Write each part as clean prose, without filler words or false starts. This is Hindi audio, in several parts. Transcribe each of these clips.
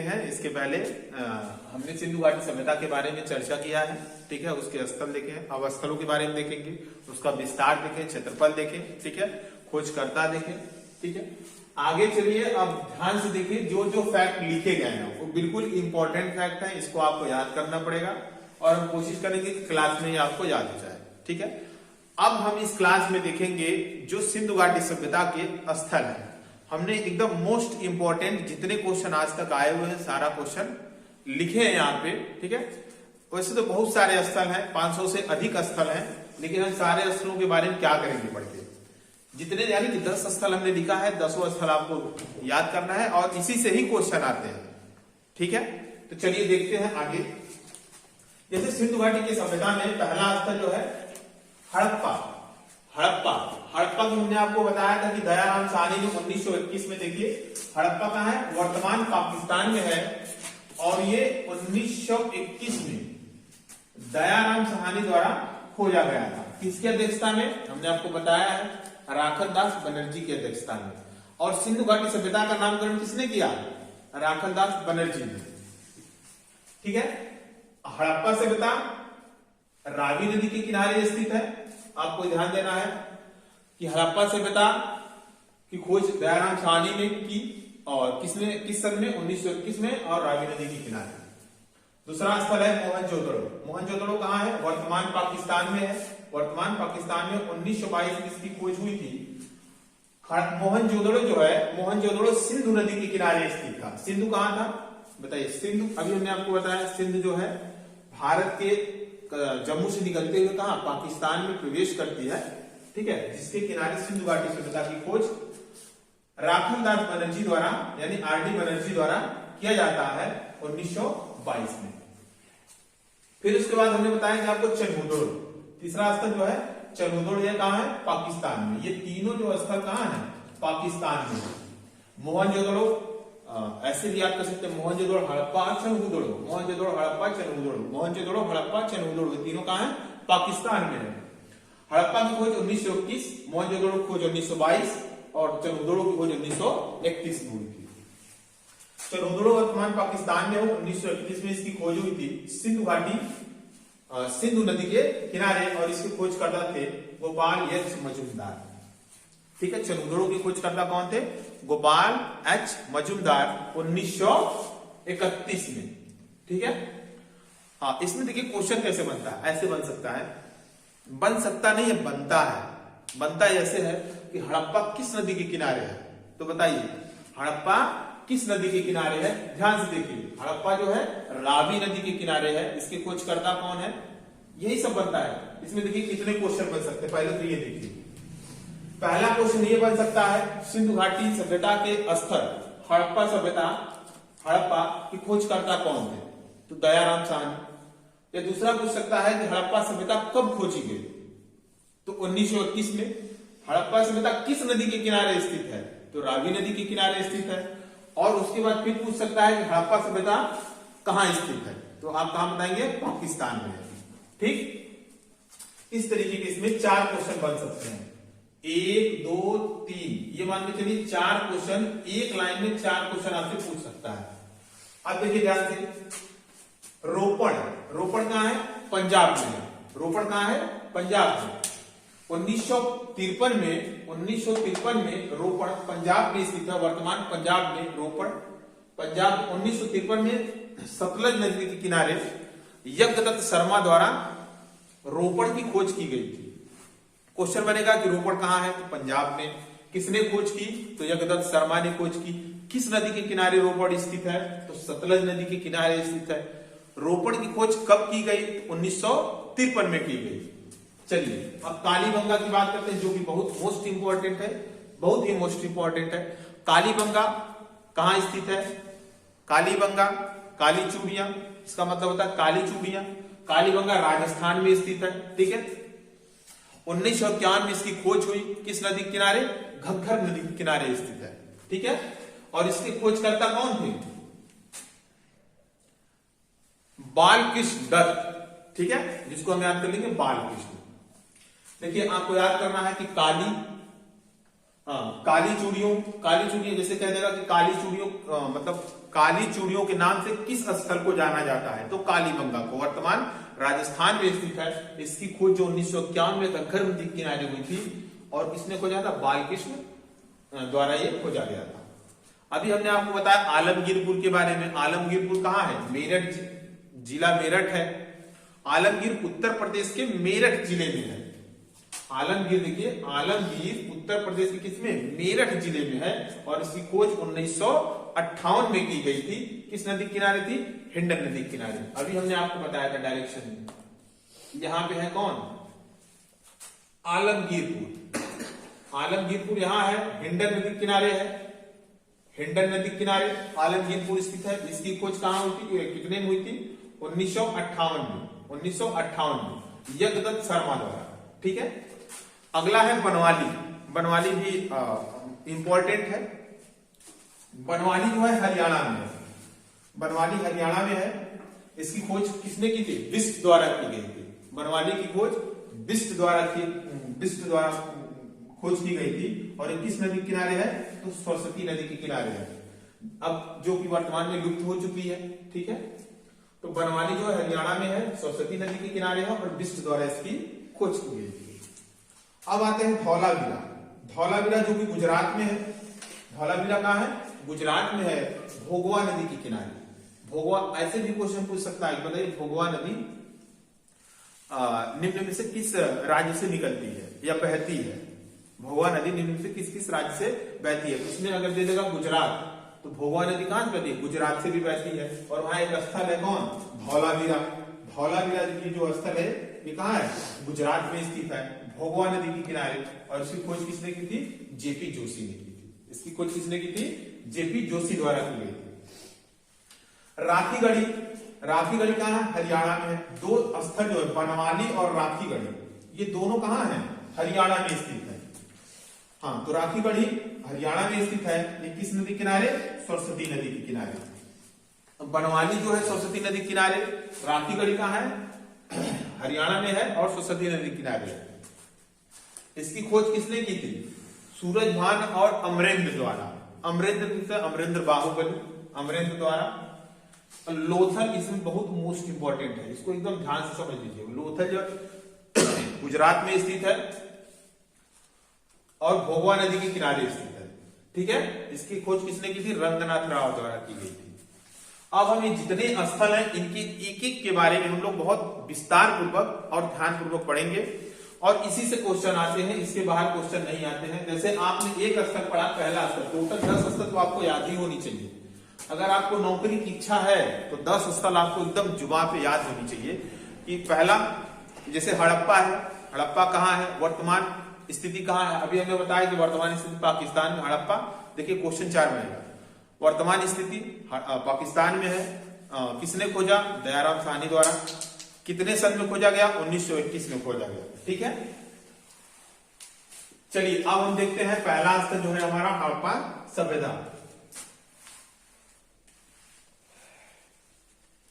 हैं इसके पहले हमने सिंधु घाटी सभ्यता के बारे में चर्चा किया है, ठीक है। उसके स्थल देखे, अब स्थलों के बारे में देखेंगे, उसका विस्तार देखें, क्षेत्रफल देखें, ठीक है, खोजकर्ता देखें, ठीक है। आगे चलिए, अब ध्यान से देखिए, जो जो फैक्ट लिखे गए हैं वो बिल्कुल इंपॉर्टेंट फैक्ट है, इसको आपको याद करना पड़ेगा और हम कोशिश करेंगे कि क्लास में ही आपको याद हो जाए, ठीक है। अब हम इस क्लास में देखेंगे जो सिंधु घाटी सभ्यता के स्थल है। हमने एकदम मोस्ट इंपॉर्टेंट जितने क्वेश्चन आज तक आए हुए हैं सारा क्वेश्चन लिखे हैं यहाँ पे, ठीक है। वैसे तो बहुत सारे स्थल हैं, 500 से अधिक स्थल हैं, लेकिन हम सारे स्थलों के बारे में क्या करेंगे पढ़ के, जितने यानी कि 10 स्थल हमने लिखा है, 10 स्थल आपको याद करना है और इसी से ही क्वेश्चन आते हैं, ठीक है। तो चलिए देखते हैं आगे। जैसे सिंधु घाटी की सभ्यता में पहला स्थल जो है हड़प्पा। हड़प्पा हड़प्पा को हमने आपको बताया था कि दयाराम साहनी ने 1921 में, देखिए हड़प्पा कहाँ है, वर्तमान पाकिस्तान में है और ये 1921 में दयाराम साहनी द्वारा खोजा गया था। किसकी अध्यक्षता में, हमने आपको बताया है राखल दास बनर्जी की अध्यक्षता में। और सिंधु घाटी सभ्यता का नामकरण किसने किया, राखल दास बनर्जी ने, ठीक है। हड़प्पा सभ्यता रावी नदी के किनारे स्थित है। आपको ध्यान देना है कि हड़प्पा सभ्यता की खोज दयाराम साहनी ने की और किसने, किस सन में, 1921 में, और रावी नदी के किनारे। दूसरा स्थल है मोहनजोदड़ो। मोहनजोदड़ो कहाँ है, वर्तमान पाकिस्तान में है। वर्तमान पाकिस्तान में 1922 में इसकी खोज हुई थी। मोहनजोदड़ो जो है, मोहनजोदड़ो सिंधु नदी के किनारे स्थित था। सिंधु कहाँ था बताइए, सिंधु अभी हमने आपको बताया, सिंधु जो है भारत के जम्मू से निकलते हुए कहा पाकिस्तान में प्रवेश करती है, ठीक है, जिसके किनारे सिंधु घाटी सभ्यता की खोज राखल दास बनर्जी द्वारा यानी आरडी बनर्जी द्वारा किया जाता है 1922 में। फिर उसके बाद हमने बताया कि आपको चनहुदोड़, तीसरा स्थल जो है चनहुदोड़, ये कहाँ है, पाकिस्तान में। ये तीनों जो स्थल कहाँ है, पाकिस्तान में। मोहनजोदड़ो ऐसे भी आप कह सकते हैं, मोहनजोदड़ो हड़प्पा चनहुदोड़, मोहनजोदड़ो हड़प्पा चनहुदोड़, मोहनजोदड़ो हड़प्पा चनहुदोड़, ये तीनों कहाँ है, पाकिस्तान में है। हड़प्पा की खोज 1921, मोहनजोदड़ो की खोज 1922 और चनहुदोड़ की खोज 1931 में हुई थी। चनहुदोड़ वर्तमान पाकिस्तान में हो, 1931 में इसकी खोज हुई थी सिंधु घाटी सिंधु नदी के किनारे और इसके खोजकर्ता थे गोपाल एच मजूमदार, ठीक है। चनहुदोड़ की खोजकर्ता कौन थे, गोपाल एच मजूमदार 1931 में, ठीक है। हाँ, इसमें देखिए क्वेश्चन कैसे बनता है, ऐसे बन सकता है, बन सकता नहीं है, बनता है। बनता ऐसे है कि हड़प्पा किस नदी के किनारे है, तो बताइए हड़प्पा किस नदी के किनारे है। ध्यान से देखिए, हड़प्पा जो है रावी नदी के किनारे है, इसके खोजकर्ता कौन है, यही सब बनता है। इसमें देखिए कितने क्वेश्चन बन सकते हैं, पहले तो ये देखिए। पहला क्वेश्चन ये बन सकता है, सिंधु घाटी सभ्यता के स्थल हड़प्पा सभ्यता, हड़प्पा की खोजकर्ता कौन थे, तो दयाराम साहनी। या दूसरा पूछ सकता है कि हड़प्पा सभ्यता कब खोजी गई, तो 1921 में। हड़प्पा सभ्यता किस नदी के किनारे स्थित है, तो रावी नदी के किनारे स्थित है। और उसके बाद फिर पूछ सकता है कि हड़प्पा सभ्यता कहां स्थित है, तो आप कहां बताएंगे, पाकिस्तान में, ठीक। इस तरीके के इसमें 4 क्वेश्चन बन सकते हैं, 1 2 3, ये मान के चलिए 4 क्वेश्चन, एक लाइन में 4 क्वेश्चन आपसे पूछ सकता है। अब देखिए ध्यान से, रोपड़, रोपड़ कहां है, पंजाब में। रोपड़ कहां है, पंजाब में। 1953 में रोपड़ पंजाब में स्थित है, वर्तमान पंजाब में रोपड़ पंजाब। 1953 में सतलज नदी के किनारे यज्ञदत्त शर्मा द्वारा रोपड़ की खोज की गई थी। क्वेश्चन बनेगा कि रोपड़ कहां है, तो पंजाब में। किसने खोज की, तो यज्ञदत्त शर्मा ने खोज की। किस नदी के किनारे रोपड़ स्थित है, तो सतलज नदी के किनारे स्थित है। रोपड़ की खोज कब की गई, 1953 में की गई। चलिए अब कालीबंगा की बात करते हैं, जो कि बहुत मोस्ट इंपॉर्टेंट है, बहुत ही मोस्ट इंपॉर्टेंट है। कालीबंगा कहां स्थित है, कालीबंगा, काली चूड़ियां, इसका मतलब होता है काली चूड़ियां। कालीबंगा राजस्थान में स्थित है, ठीक है। 1951 में इसकी खोज हुई, किस नदी के किनारे, घग्गर नदी के किनारे स्थित है, ठीक है। और इसके खोजकर्ता कौन थे, बालकृष्ण दत्त, ठीक है, जिसको हम याद कर लेंगे बालकृष्ण। देखिए आपको याद करना है कि काली चूड़ियों, जैसे कह देगा कि काली चूड़ियों मतलब काली चूड़ियों के नाम से किस स्थल को जाना जाता है? तो कालीबंगा को, वर्तमान राजस्थान में स्थित है। इसकी खोज जो 1951 में गंगा नदी के किनारे हुई थी और किसने खोजा था? बालकृष्ण द्वारा ये खोजा गया था। अभी हमने आपको बताया आलमगीरपुर के बारे में। आलमगीरपुर कहाँ है? मेरठ, जिला मेरठ है। आलमगीर उत्तर प्रदेश के मेरठ जिले में है। आलमगीर देखिए, आलमगीर उत्तर प्रदेश के किसमें? मेरठ जिले में है और इसकी खोज 1958 में की गई थी। किस नदी के किनारे थी? हिंडन नदी के किनारे। अभी हमने आपको बताया था डायरेक्शन में। यहां पे है कौन? आलमगीरपुर। आलमगीरपुर यहां है, हिंडन नदी के किनारे है। हिंडन नदी के किनारे आलमगीरपुर स्थित है। इसकी खोज कहां हुई थी? कितने में हुई थी? 1958 में। 1958 में यज्ञदत्त शर्मा द्वारा। ठीक है। अगला है बनवाली। बनवाली भी इंपॉर्टेंट है। बनवाली जो है हरियाणा में है। बनवाली हरियाणा में है। इसकी खोज किसने की थी? बिस्ट द्वारा की गई थी। बनवाली की खोज बिस्ट द्वारा खोज की गई थी। और किस नदी के किनारे है? तो सरस्वती नदी के किनारे है, अब जो कि वर्तमान में लुप्त हो चुकी है। ठीक है। तो बनवाली जो है हरियाणा में है, सरस्वती नदी के किनारे है और बिस्ट द्वारा इसकी खोज की गई थी। अब आते हैं धौलावीरा। धौलावीरा जो कि गुजरात में है। धौलावीरा कहां है? गुजरात में है, भोगवा नदी के किनारे। भोगवा, ऐसे भी क्वेश्चन पूछ सकता है, बताइए भोगवा नदी निम्न में से किस राज्य से निकलती है या बहती है? भोगवा नदी निम्न में से किस किस राज्य से बहती है? उसमें अगर दे देगा गुजरात, तो भोगवा नदी कहां से बहती है? गुजरात से भी बहती है। और वहां एक स्थल है कौन? धौलावीरा। धौलावीरा की जो स्थल है ये कहां है? गुजरात में स्थित है, भोगवा नदी के किनारे। और इसकी खोज किसने की थी? जेपी जोशी ने की थी। इसकी खोज किसने की थी? जेपी जोशी द्वारा की गई थी। राखीगढ़ी। राखीगढ़ी कहां है? हरियाणा में है। दो स्थल जो है बनवाली और राखीगढ़ी, ये दोनों कहां है? हरियाणा में स्थित है। हाँ, तो राखीगढ़ी हरियाणा में स्थित है। ये किस नदी किनारे? सरस्वती नदी के किनारे। बनवाली जो है सरस्वती नदी किनारे, राखीगढ़ी कहां है? हरियाणा में है और सरस्वती नदी किनारे है। इसकी खोज किसने की थी? सूरजभान और अमरेंद्र द्वारा। अमरेंद्र बाहुबली, अमरेंद्र द्वारा। लोथल इसमें बहुत मोस्ट इंपॉर्टेंट है, इसको एकदम ध्यान से समझ लीजिए। लोथल जो गुजरात में स्थित है और भोगवा नदी के किनारे स्थित है। ठीक है। इसकी खोज किसने की थी? रंगनाथ राव द्वारा की गई थी। अब हम ये जितने स्थल हैं इनके एक एक के बारे में हम लोग बहुत विस्तार पूर्वक और ध्यान पूर्वक पढ़ेंगे और इसी से क्वेश्चन आते हैं, इसके बाहर क्वेश्चन नहीं आते हैं। जैसे आपने एक स्थल पढ़ा, पहला स्थल, टोटल 10 स्थल तो आपको याद ही होनी चाहिए। अगर आपको नौकरी की इच्छा है तो 10 स्थल आपको एकदम जुबान पे याद होनी चाहिए। कि पहला जैसे हड़प्पा है। हड़प्पा कहाँ है? वर्तमान स्थिति कहाँ है? अभी हमने बताया कि वर्तमान स्थिति पाकिस्तान में। हड़प्पा देखिए क्वेश्चन 4 में है। वर्तमान स्थिति पाकिस्तान में है। किसने खोजा? दयाराम साहनी द्वारा। कितने सन में खोजा गया? 1921 में खोजा गया। ठीक है। चलिए अब हम देखते हैं पहला स्थल जो है हमारा हड़प्पा सभ्यता।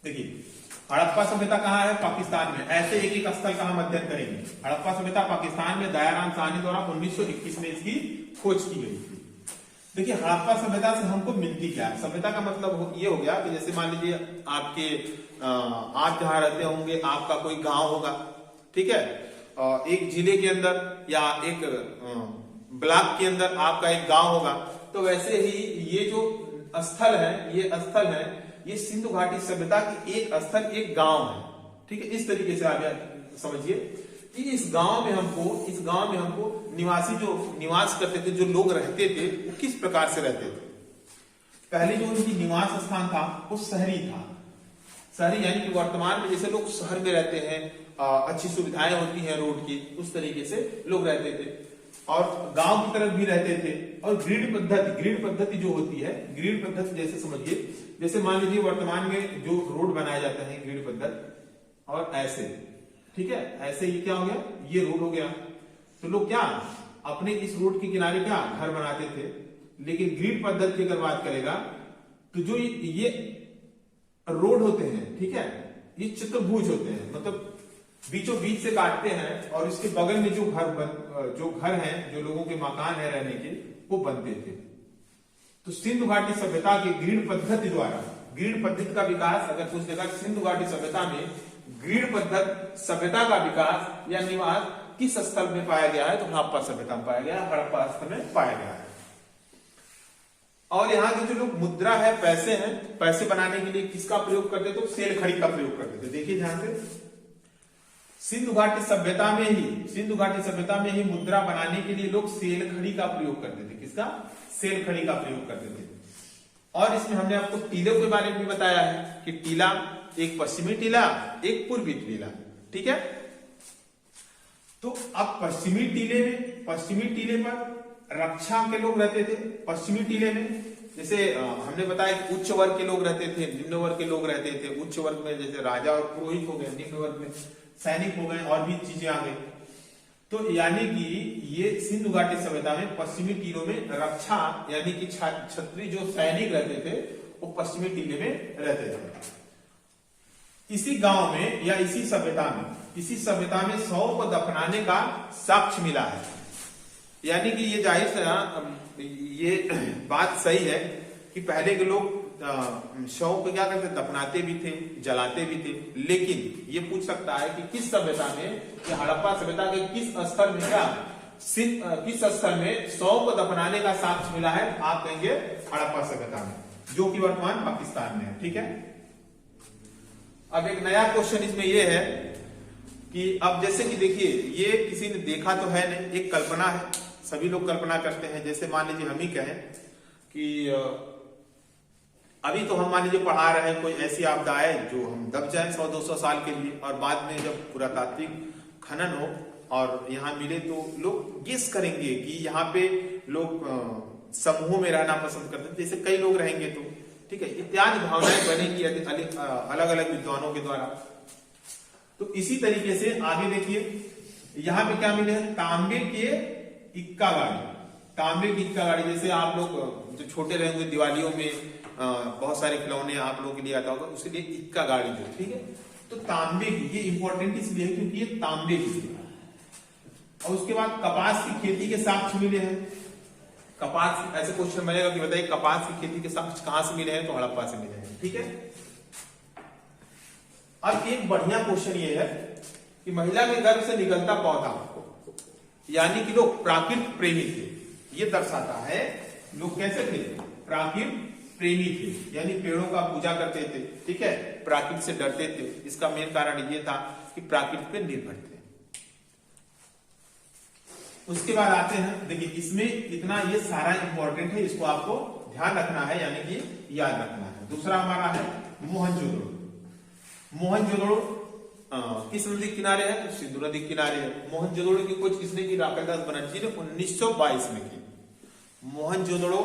देखिए हड़प्पा सभ्यता कहां है? पाकिस्तान में। ऐसे एक एक स्थल का हम अध्ययन करेंगे। हड़प्पा सभ्यता पाकिस्तान में दयाराम साहनी द्वारा 1921 में इसकी खोज की गई थी। देखिए हड़प्पा सभ्यता से हमको मिलती क्या है? सभ्यता का मतलब ये हो गया कि जैसे मान लीजिए आपके आप जहां रहते होंगे, आपका कोई गांव होगा। ठीक है। एक जिले के अंदर या एक ब्लॉक के अंदर आपका एक गांव होगा। तो वैसे ही ये जो स्थल है, ये सिंधु घाटी सभ्यता की एक स्थल, एक गांव है। ठीक है। इस तरीके से आप समझिए कि इस गांव में हमको निवास करते थे, जो लोग रहते थे वो किस प्रकार से रहते थे। पहले जो उनकी निवास स्थान था वो शहरी था। शहरी यानी कि वर्तमान में जैसे लोग शहर में रहते हैं, अच्छी सुविधाएं होती हैं रोड की, उस तरीके से लोग रहते थे और गांव की तरफ भी रहते थे। और ग्रिड पद्धति जो होती है, ग्रिड पद्धति जैसे समझिए, जैसे मान लीजिए वर्तमान में जो रोड बनाए जाते हैं ग्रिड पद्धति और ऐसे, ठीक है, ऐसे ये क्या हो गया? ये रोड हो गया। तो लोग क्या अपने इस रोड के किनारे क्या घर बनाते थे। लेकिन ग्रिड पद्धति की अगर बात करेगा तो जो ये रोड होते हैं, ठीक है, ये चतुर्भुज होते हैं, मतलब बीचों बीच से काटते हैं और इसके बगल में जो घर हैं, जो लोगों के मकान है रहने के, वो बनते थे। तो सिंधु घाटी सभ्यता की ग्रीड पद्धति द्वारा, ग्रीड पद्धति का विकास अगर पूछ देगा सिंधु घाटी सभ्यता में ग्रीड पद्धति सभ्यता का विकास या निवास किस स्थल में पाया गया है, तो हड़प्पा सभ्यता में पाया गया है, हड़प्पा स्थल में पाया गया है। और यहाँ के जो लोग मुद्रा है, पैसे हैं, पैसे बनाने के लिए किसका प्रयोग करते, तो सेल खड़ी का प्रयोग करते थे। देखिए ध्यान से, सिंधु घाटी सभ्यता में ही, सिंधु घाटी सभ्यता में ही मुद्रा बनाने के लिए लोग सेल खड़ी का प्रयोग करते थे। किसका? सेल खड़ी का प्रयोग करते थे। और इसमें हमने आपको टीलों के बारे में भी बताया है कि टीला, एक पश्चिमी टीला, एक पूर्वी टीला, ठीक है। तो अब पश्चिमी टीले पर रक्षा के लोग रहते थे। पश्चिमी टीले में जैसे हमने बताया कि उच्च वर्ग के लोग रहते थे, निम्न वर्ग के लोग रहते थे। उच्च वर्ग में जैसे राजा और पुरोहित हो गए, निम्न वर्ग में सैनिक हो गए, और भी चीजें आ गई। तो यानी कि ये सिंधु घाटी सभ्यता में पश्चिमी टीलों में रक्षा यानी कि क्षत्रिय जो सैनिक रहते थे वो पश्चिमी टीले में रहते थे। इसी गांव में या इसी सभ्यता में शव को दफनाने का साक्ष्य मिला है। यानी कि ये जाहिर से ये बात सही है कि पहले के लोग शव को क्या करते, दफनाते भी थे, जलाते भी थे। लेकिन ये पूछ सकता है कि किस सभ्यता में, हड़प्पा सभ्यता के किस स्थल में किस स्थल में शव को दफनाने का साक्ष्य मिला है, आप कहेंगे हड़प्पा सभ्यता में, जो कि वर्तमान पाकिस्तान में है। ठीक है। अब एक नया क्वेश्चन इसमें यह है कि अब जैसे कि देखिए, ये किसी ने देखा तो है नहीं, एक कल्पना है, सभी लोग कल्पना करते हैं। जैसे मान लीजिए हम ही कहें कि अभी तो हम मान लीजिए पढ़ा रहे हैं, कोई ऐसी आपदा आए जो हम दब जाए 100-200 साल के लिए, और बाद में जब पुरातात्विक खनन हो और यहाँ मिले तो लोग गेस करेंगे कि यहाँ पे लोग समूहों में रहना पसंद करते हैं, जैसे कई लोग रहेंगे तो, ठीक है, इत्यादि भावनाएं बनेगी अलग अलग विद्वानों के द्वारा। तो इसी तरीके से आगे देखिए, यहाँ पे क्या मिले हैं, तांबे के इक्का गाड़ी, तांबे की इक्का गाड़ी। जैसे आप लोग जो छोटे रहेंगे दिवालियों में बहुत सारे खिलौने आप लोगों के लिए आता होगा, उसके लिए इक्का गाड़ी जो, ठीक है। तो तांबे की, ये इंपॉर्टेंट इसलिए है क्योंकि ये तांबे की थी। और उसके बाद कपास की खेती के साक्ष्य मिले हैं। कपास, ऐसे क्वेश्चन बनेगा कि बताइए कपास की खेती के साक्ष्य कहां से मिले हैं, तो हड़प्पा से मिले हैं। ठीक है। अब एक बढ़िया क्वेश्चन ये है कि महिला के गर्भ से निकलता पौधा, यानी कि लोग प्राकृतिक प्रेमी थे। ये दर्शाता है लोग कैसे थे, प्राकृतिक प्रेमी थे, यानी पेड़ों का पूजा करते थे, ठीक है, प्राकृतिक से डरते थे। इसका मेन कारण ये था कि प्राकृतिक पे निर्भर थे। उसके बाद आते हैं, देखिए इसमें इतना ये सारा इंपॉर्टेंट है, इसको आपको ध्यान रखना है, यानी कि याद रखना है। दूसरा हमारा है मोहनजोदड़ो। मोहनजोदड़ो किस नदी किनारे है, तो सिंधु नदी किनारे है। मोहनजोदड़ो की खोज किसने की, राकलदास बनर्जी ने 1922 में की। मोहनजोदड़ो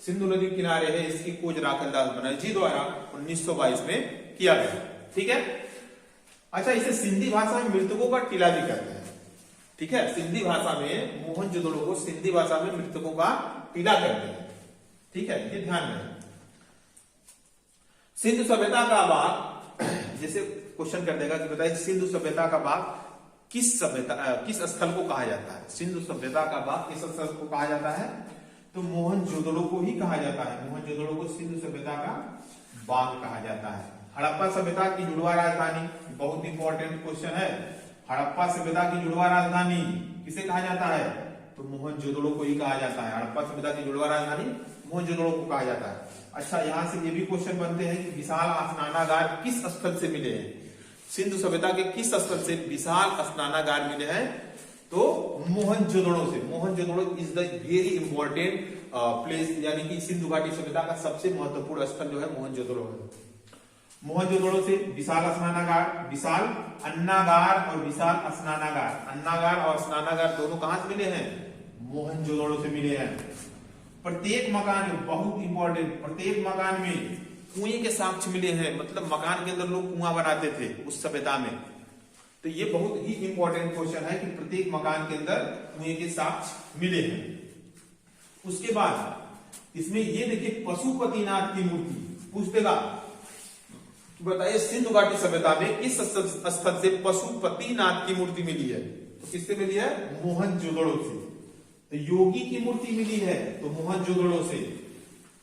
सिंधु नदी किनारे है, इसकी खोज राकलदास बनर्जी द्वारा 1922 में किया गया। ठीक है। अच्छा, इसे सिंधी भाषा में मृतकों का टीला भी कहते हैं। ठीक है, सिंधी भाषा में मोहनजोदड़ो को सिंधी भाषा में मृतकों का टीला कहते हैं। ठीक है, ये ध्यान रखें। सिंधु सभ्यता का भाग, जैसे क्वेश्चन कर देगा कि बताइए सिंधु सभ्यता का भाग किस स्थल को कहा जाता है। सिंधु सभ्यता का भाग किस स्थल को कहा जाता है, तो मोहनजोदड़ो को ही कहा जाता है। मोहनजोदड़ो को सिंधु सभ्यता का बाग कहा जाता है। हड़प्पा सभ्यता की जुड़वा राजधानी, बहुत इंपॉर्टेंट क्वेश्चन है। हड़प्पा सभ्यता की जुड़वा राजधानी किसे कहा जाता है, तो मोहनजोदड़ो को ही कहा जाता है। हड़प्पा सभ्यता की जुड़वा राजधानी मोहनजोदड़ो को कहा जाता है। अच्छा, यहां से ये भी क्वेश्चन बनते हैं कि विशाल स्नानागार किस स्थल से मिले हैं। सिंधु सभ्यता के किस स्थल से विशाल स्नानागार मिले हैं, तो मोहनजोदड़ो से। Mohenjodaro is the very important place, यानी कि सिंधु घाटी सभ्यता का सबसे महत्वपूर्ण स्थल जो है मोहनजोदड़ो है। मोहनजोदड़ो से विशाल स्नानागार, विशाल अन्नागार और विशाल स्नानागार, अन्नागार और स्नानागार दोनों कहां से मिले हैं, मोहनजोदड़ो से मिले हैं। प्रत्येक मकान में, बहुत इंपॉर्टेंट, प्रत्येक मकान में कुएं के साक्ष्य मिले हैं, मतलब मकान के अंदर लोग कुआं बनाते थे उस सभ्यता में। तो ये बहुत ही इंपॉर्टेंट क्वेश्चन है कि प्रत्येक मकान के अंदर कुएं के साक्ष्य मिले हैं। उसके बाद इसमें ये देखिए पशुपतिनाथ की मूर्ति पूछ देगा, बताइए सिंधु घाटी सभ्यता में किस स्थल से पशुपतिनाथ की मूर्ति मिली है, तो किससे मिली है, मोहनजोदड़ो से। तो योगी की मूर्ति मिली है तो मोहनजोदड़ो से।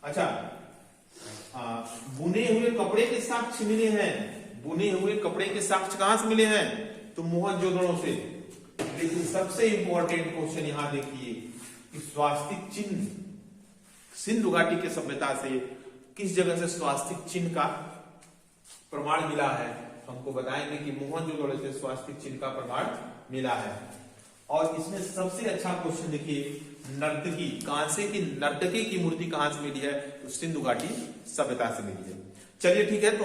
अच्छा, बुने हुए कपड़े के साक्ष्य मिले हैं। बुने हुए कपड़े के साक्ष्य कहां से मिले हैं? तो मोहनजोदड़ो से। लेकिन सबसे इंपॉर्टेंट क्वेश्चन यहां देखिए कि स्वास्तिक चिन्ह सिंधु घाटी के सभ्यता से किस जगह से स्वास्तिक चिन्ह का प्रमाण मिला है? हमको बताएंगे कि मोहनजोदड़ो से स्वास्तिक चिन्ह का प्रमाण मिला है। और इसमें सबसे अच्छा क्वेश्चन देखिए, नर्तकी, कांसे की नर्तकी की मूर्ति कहां से मिली है? तो सिंधु घाटी सभ्यता से मिली है। चलिए ठीक है। तो